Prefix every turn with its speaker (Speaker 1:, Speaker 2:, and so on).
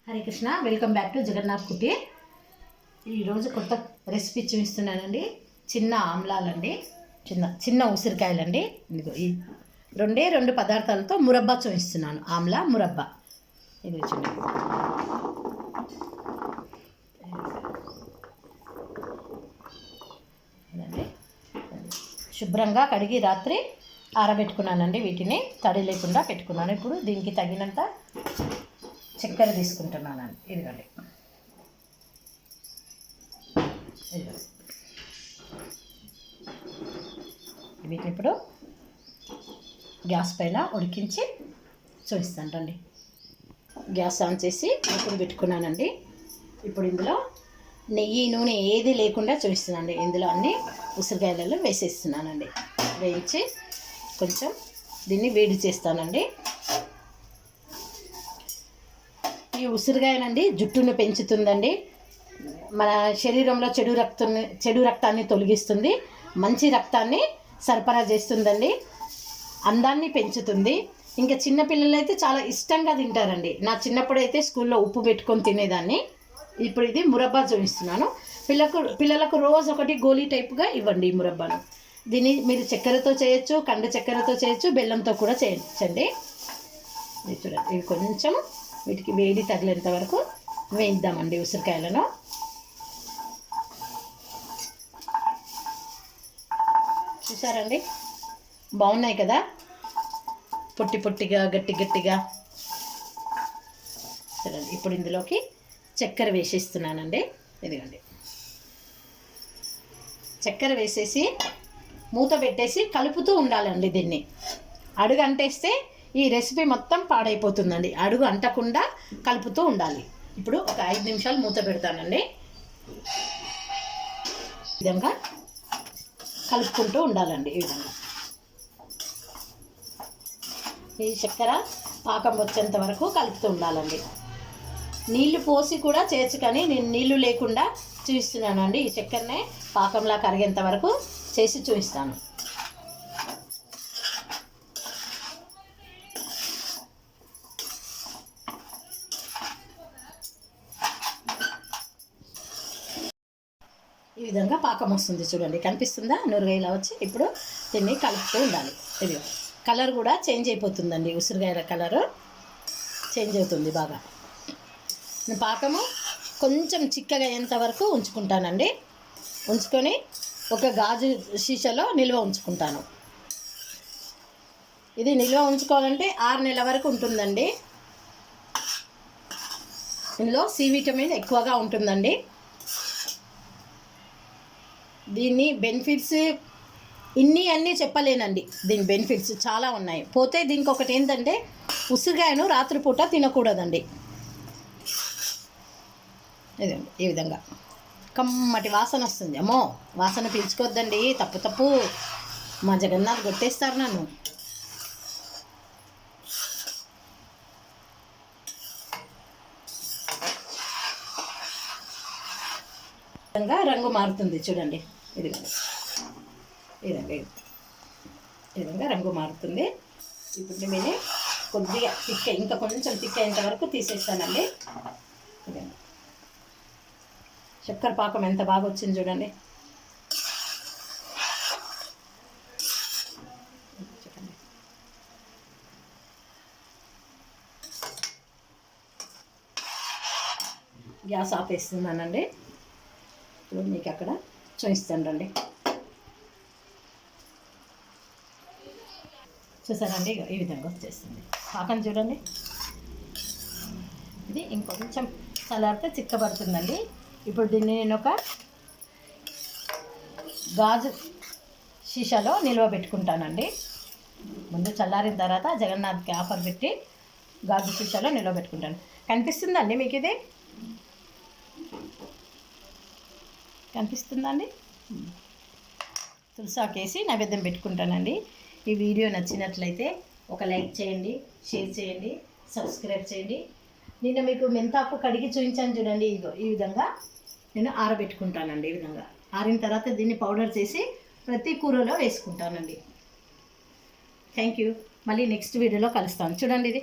Speaker 1: Hare Krishna, welcome back to Jagannath Kutti. ఈరోజు కొత్త recipe చూపిస్తున్నానండి. చిన్న ఆమ్లాలండి, చిన్న చిన్న ఉసిరికాయలండి. ఇదిగో ఈ రెండు పదార్థాలతో మురబ్బా చూపిస్తున్నాను. ఆమ్లా మురబ్బా. ఇది చూడండి. శుభ్రంగా కడిగి రాత్రి ఆరబెట్టుకున్నానండి. వీటిని తడి లేకుండా పెట్టుకున్నాను. ఇప్పుడు దీనికి తగినంత చక్కెర తీసుకుంటున్నానండి. ఇదిగోండి, వీటిని ఇప్పుడు గ్యాస్ పైన ఉడికించి చూపిస్తాను రండి. గ్యాస్ ఆన్ చేసి ఇప్పుడు పెట్టుకున్నానండి. ఇప్పుడు ఇందులో నెయ్యి నూనె ఏది లేకుండా చూపిస్తున్నానండి. ఇందులో అన్ని ఉసిరికాయలలో వేసేస్తున్నానండి. వేయించి కొంచెం దీన్ని వేడి చేస్తానండి. ఈ ఉసిరికాయనండి జుట్టును పెంచుతుందండి. మన శరీరంలో చెడు రక్తాన్ని తొలగిస్తుంది. మంచి రక్తాన్ని సరఫరా చేస్తుందండి. అందాన్ని పెంచుతుంది. ఇంకా చిన్నపిల్లలు అయితే చాలా ఇష్టంగా తింటారండి. నా చిన్నప్పుడైతే స్కూల్లో ఉప్పు పెట్టుకొని తినేదాన్ని. ఇప్పుడు ఇది మురబ్బా చూపిస్తున్నాను. పిల్లలకు రోజు ఒకటి గోలీ టైప్గా ఇవ్వండి ఈ మురబ్బాను. దీన్ని మీరు చక్కెరతో చేయొచ్చు, కండ చక్కెరతో చేయొచ్చు, బెల్లంతో కూడా చేయొచ్చండి. ఇది చూడండి, ఇవి కొంచెం వీటికి వేడి తగిలేంత వరకు వేయిద్దామండి ఉసిరికాయలను. చూసారండి, బాగున్నాయి కదా, పొట్టి పొట్టిగా గట్టి గట్టిగా. చూడండి, ఇప్పుడు ఇందులోకి చక్కెర వేసేస్తున్నానండి. ఇదిగోండి, చక్కెర వేసేసి మూత పెట్టేసి కలుపుతూ ఉండాలండి. దీన్ని అడుగు అంటేస్తే ఈ రెసిపీ మొత్తం పాడైపోతుందండి. అడుగు అంటకుండా కలుపుతూ ఉండాలి. ఇప్పుడు ఒక 5 నిమిషాలు మూత పెడతానండి. ఈ విధంగా కలుపుకుంటూ ఉండాలండి. ఈ విధంగా ఈ చక్కెర పాకం వచ్చేంత వరకు కలుపుతూ ఉండాలండి. నీళ్లు పోసి కూడా చేయొచ్చు, కానీ నేను నీళ్లు లేకుండా చూపిస్తున్నానండి. ఈ చక్కెరనే పాకంలా కరిగేంత వరకు చేసి చూపిస్తాను. ఈ విధంగా పాకం వస్తుంది చూడండి, కనిపిస్తుందా? నురుగా ఇలా వచ్చి ఇప్పుడు దీన్ని కలుపుతూ ఉండాలి. ఇది కలర్ కూడా చేంజ్ అయిపోతుందండి. ఉసిరికాయల కలరు చేంజ్ అవుతుంది బాగా. నేను పాకము కొంచెం చిక్కగా అయ్యేంత వరకు ఉంచుకుంటానండి. ఉంచుకొని ఒక గాజు సీసాలో నిల్వ ఉంచుకుంటాను. ఇది నిల్వ ఉంచుకోవాలంటే 6 నెలల వరకు ఉంటుందండి. ఇందులో సి విటమిన్ ఎక్కువగా ఉంటుందండి. దీన్ని బెనిఫిట్స్ అన్నీ చెప్పలేనండి. దీని బెనిఫిట్స్ చాలా ఉన్నాయి. పోతే దీనికి ఒకటి ఏంటంటే ఉసిరికాయను రాత్రిపూట తినకూడదండి. ఇదండి, ఈ విధంగా కమ్మటి వాసన వస్తుంది. అమ్మో, వాసన పీల్చుకోవద్దండి, తప్పు. మా జగన్నాథ్ కొట్టేస్తారు నన్ను. విధంగా రంగు మారుతుంది చూడండి. ఈ విధంగా రంగు మారుతుంది. ఇప్పుడు నేను కొద్దిగా ఇంకా కొంచెం తిక్కేంత వరకు తీసేస్తానండి. చక్కెర పాకం ఎంత బాగా వచ్చింది చూడండి. గ్యాస్ ఆపేస్తున్నానండి. ఇప్పుడు మీకు అక్కడ చూపిస్తాను రండి. చూసారండి, ఈ విధంగా వచ్చేస్తుంది పాకం చూడండి. ఇది ఇంకొంచెం చల్లారితే చిక్కబడుతుందండి. ఇప్పుడు దీన్ని నేను ఒక గాజు సీసాలో నిల్వ పెట్టుకుంటానండి. ముందు చల్లారిన తర్వాత జగన్నాథ్కి ఆఫర్ పెట్టి గాజు సీసాలో నిల్వ పెట్టుకుంటాను. కనిపిస్తుందండి మీకు? ఇది కనిపిస్తుందండి. తులసాకేసి నైవేద్యం పెట్టుకుంటానండి. ఈ వీడియో నచ్చినట్లయితే ఒక లైక్ చేయండి, షేర్ చేయండి, సబ్స్క్రైబ్ చేయండి. నిన్న మీకు మెంతాకు కడిగి చూపించాను చూడండి. ఈ విధంగా నేను ఆరబెట్టుకుంటానండి. ఈ విధంగా ఆరిన తర్వాత దీన్ని పౌడర్ చేసి ప్రతి కూరలో వేసుకుంటానండి. Thank you. మళ్ళీ నెక్స్ట్ వీడియోలో కలుస్తాను. చూడండి, ఇది